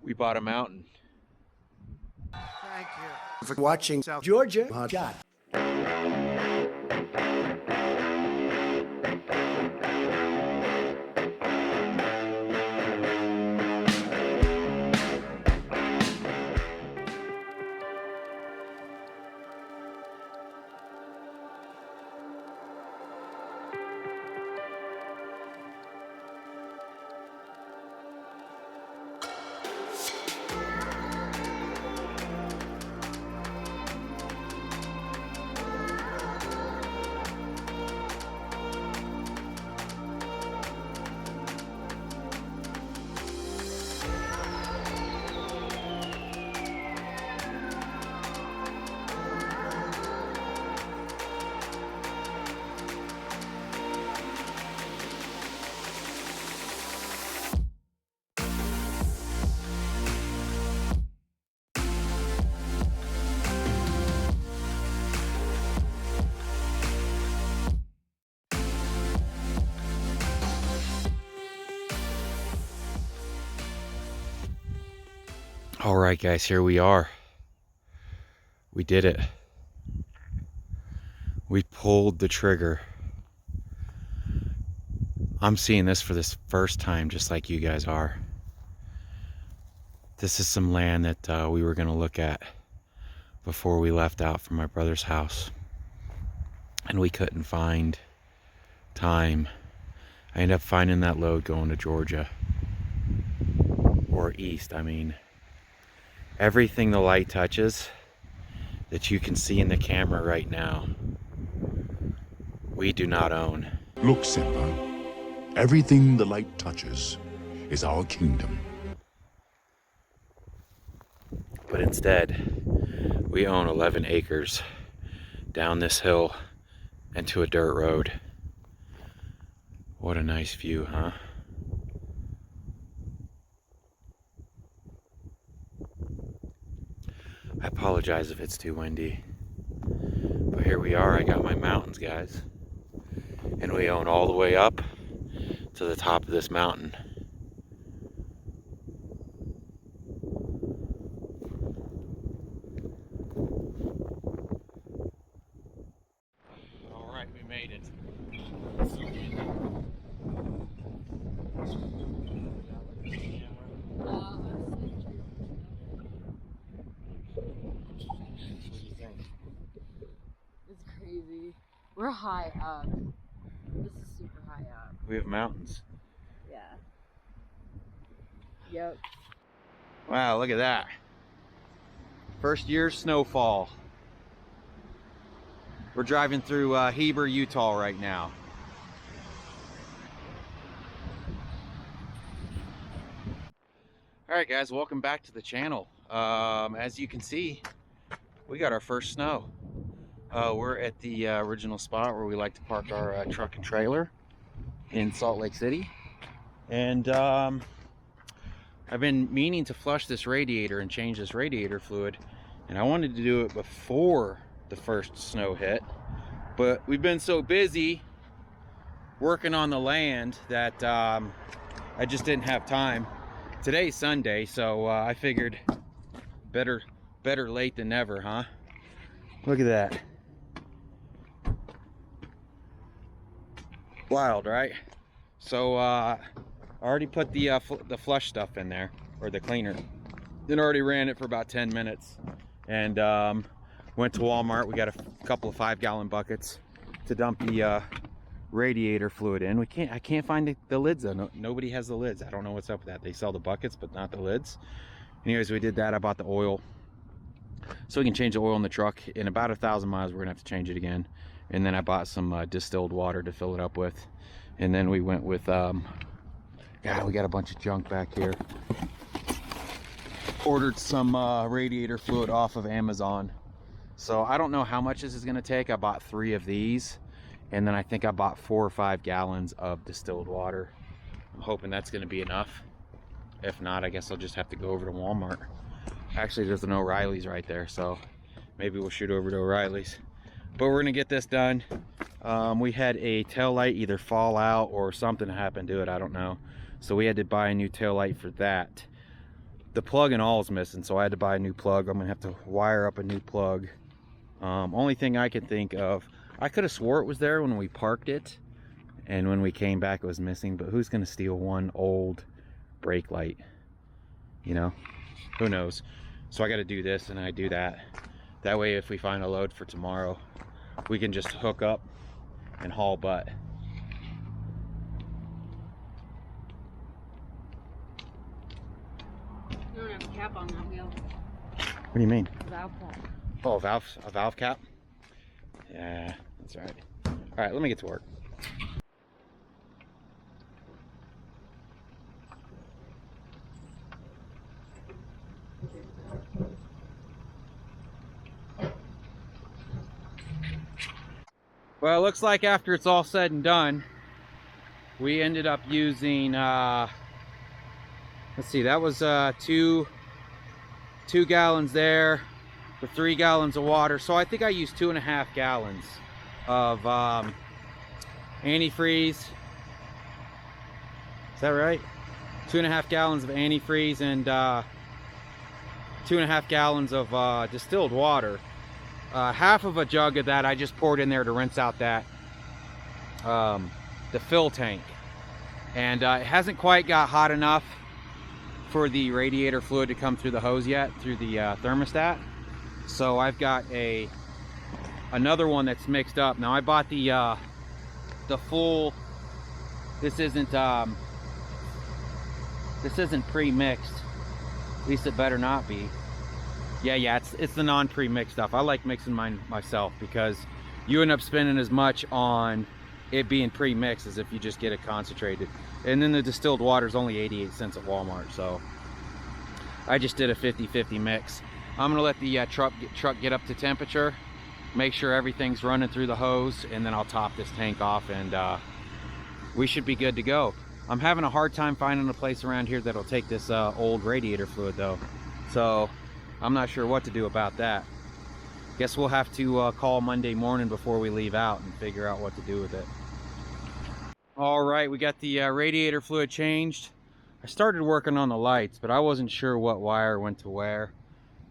We bought a mountain. Thank you for watching South Georgia Hot Shot. All right, guys, here we are. We did it. We pulled the trigger. I'm seeing this for this first time, just like you guys are. This is some land that we were going to look at before we left out from my brother's house. And we couldn't find time. I ended up finding that load going to Georgia. Or east, I mean. Everything the light touches that you can see in the camera right now, we do not own. Look, Simba, everything the light touches is our kingdom. But instead, we own 11 acres down this hill and to a dirt road. What a nice view, huh? I apologize if it's too windy, but here we are. I got my mountains, guys, and we own all the way up to the top of this mountain. All right, we made it. We're high up. This is super high up. We have mountains. Yeah. Yep. Wow, look at that. First year snowfall. We're driving through Heber, Utah right now. All right, guys, welcome back to the channel. As you can see, we got our first snow. We're at the original spot where we like to park our truck and trailer in Salt Lake City. And I've been meaning to flush this radiator and change this radiator fluid. And I wanted to do it before the first snow hit. But we've been so busy working on the land that I just didn't have time. Today's Sunday, so I figured better late than never, huh? Look at that. Wild, right? So I already put the flush stuff in there, or the cleaner. Then already ran it for about 10 minutes, and went to Walmart. We got a couple of 5-gallon buckets to dump the radiator fluid in. I can't find the lids though. Nobody has the lids. I don't know what's up with that. They sell the buckets but not the lids. Anyways, we did that. I bought the oil so we can change the oil in the truck. In about 1,000 miles we're gonna have to change it again. And then I bought some distilled water to fill it up with. And then we went with God, we got a bunch of junk back here. Ordered some radiator fluid off of Amazon. So I don't know how much this is gonna take. I bought 3 of these, and then I think I bought 4 or 5 gallons of distilled water. I'm hoping that's gonna be enough. If not, I guess I'll just have to go over to Walmart. Actually, there's an O'Reilly's right there, so maybe we'll shoot over to O'Reilly's. But we're gonna get this done. We had a tail light either fall out or something happened to it, I don't know. So we had to buy a new tail light for that. the plug and all is missing, so I had to buy a new plug. I'm gonna have to wire up a new plug. Only thing I can think of, I could have swore it was there when we parked it, and when we came back it was missing, but who's gonna steal one old brake light, you know? Who knows? So I got to do this and I do that. That way if we find a load for tomorrow, we can just hook up and haul butt. You don't have a cap on that wheel. What do you mean? Valve cap. Oh, a valve cap? Yeah, that's right. All right, let me get to work. Well, it looks like after it's all said and done, we ended up using, let's see, that was 2 gallons there for 3 gallons of water. So I think I used 2.5 gallons of antifreeze. Is that right? 2.5 gallons of antifreeze and 2.5 gallons of distilled water. Half of a jug of that I just poured in there to rinse out that the fill tank, and it hasn't quite got hot enough for the radiator fluid to come through the hose yet, through the thermostat. So I've got another one that's mixed up. Now I bought the full. This isn't pre-mixed. At least it better not be. Yeah, it's the non-pre-mixed stuff. I like mixing mine myself because you end up spending as much on it being pre-mixed as if you just get it concentrated. And then the distilled water is only 88 cents at Walmart, so I just did a 50-50 mix. I'm gonna let the truck get up to temperature, make sure everything's running through the hose, and then I'll top this tank off, and we should be good to go. I'm having a hard time finding a place around here that'll take this old radiator fluid though, so I'm not sure what to do about that. Guess we'll have to call Monday morning before we leave out and figure out what to do with it. All right, we got the radiator fluid changed. I started working on the lights, but I wasn't sure what wire went to where.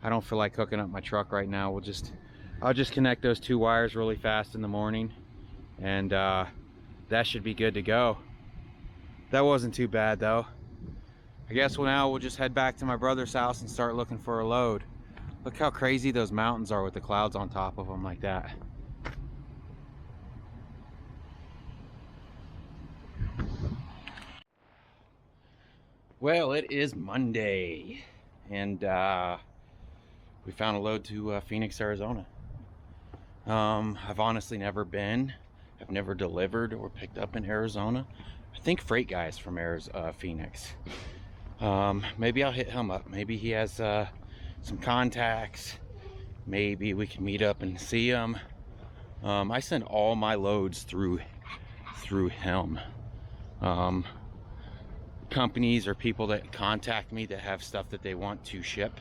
I don't feel like hooking up my truck right now. I'll just connect those 2 wires really fast in the morning, and that should be good to go. That wasn't too bad though. I guess now we'll just head back to my brother's house and start looking for a load. Look how crazy those mountains are with the clouds on top of them like that. Well, it is Monday, and we found a load to Phoenix, Arizona. I've honestly never been. I've never delivered or picked up in Arizona. I think Freight Guy's from Phoenix. Maybe I'll hit him up. Maybe he has some contacts. Maybe we can meet up and see him. I send all my loads through him. Companies or people that contact me that have stuff that they want to ship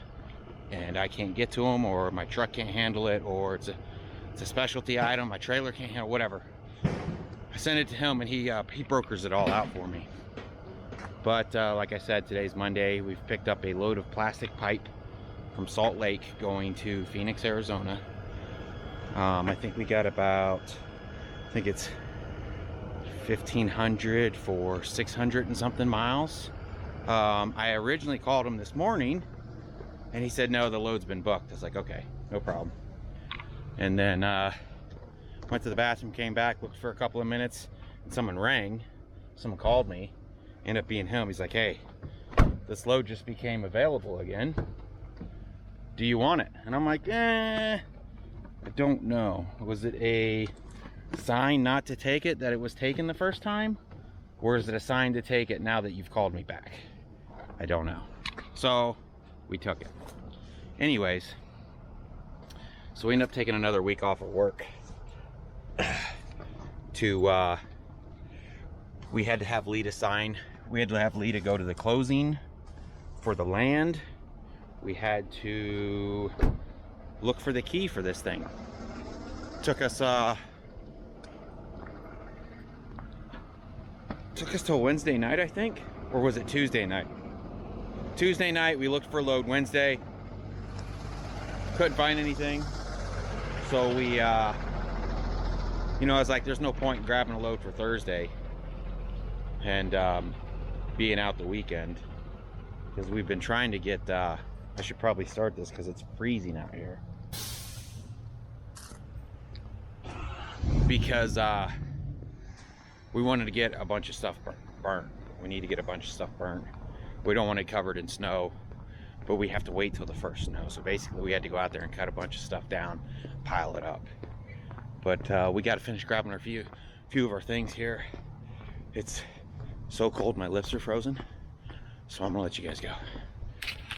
and I can't get to them, or my truck can't handle it, or it's a specialty item, my trailer can't handle, whatever. I send it to him and he brokers it all out for me. But like I said, today's Monday. We've picked up a load of plastic pipe from Salt Lake going to Phoenix, Arizona. I think we got about, I think it's 1,500 for 600 and something miles. I originally called him this morning and he said, no, the load's been booked. I was like, okay, no problem. And then went to the bathroom, came back, looked for a couple of minutes, and someone rang. Someone called me. Ended up being him. He's like, hey, this load just became available again. Do you want it? And I'm like, I don't know. Was it a sign not to take it that it was taken the first time? Or is it a sign to take it now that you've called me back? I don't know. So we took it. Anyways, so we ended up taking another week off of work to we had to have Lita sign. We had to have Lita go to the closing for the land. We had to look for the key for this thing. Took us till Wednesday night, I think, or was it Tuesday night? Tuesday night, we looked for a load. Wednesday, couldn't find anything. So we, you know, I was like, there's no point in grabbing a load for Thursday and being out the weekend, because we've been trying to get, I should probably start this because it's freezing out here. Because we wanted to get a bunch of stuff burnt. We need to get a bunch of stuff burnt. We don't want it covered in snow, but we have to wait till the first snow. So basically we had to go out there and cut a bunch of stuff down, pile it up. But we got to finish grabbing our few of our things here. It's so cold, my lips are frozen. So I'm gonna let you guys go.